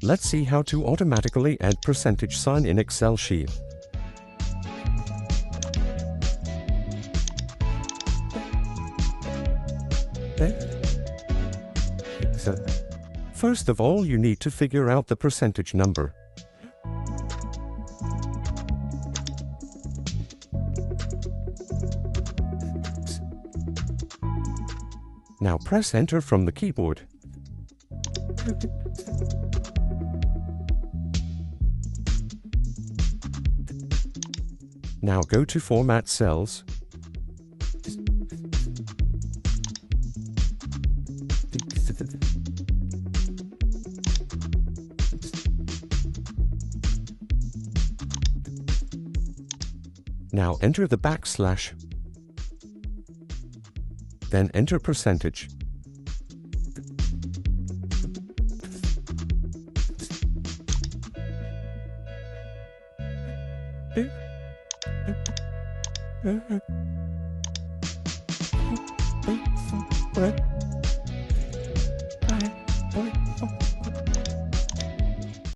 Let's see how to automatically add percentage sign in Excel sheet. So, first of all, you need to figure out the percentage number. Now press Enter from the keyboard. Now go to Format Cells. Now enter the backslash. Then enter percentage.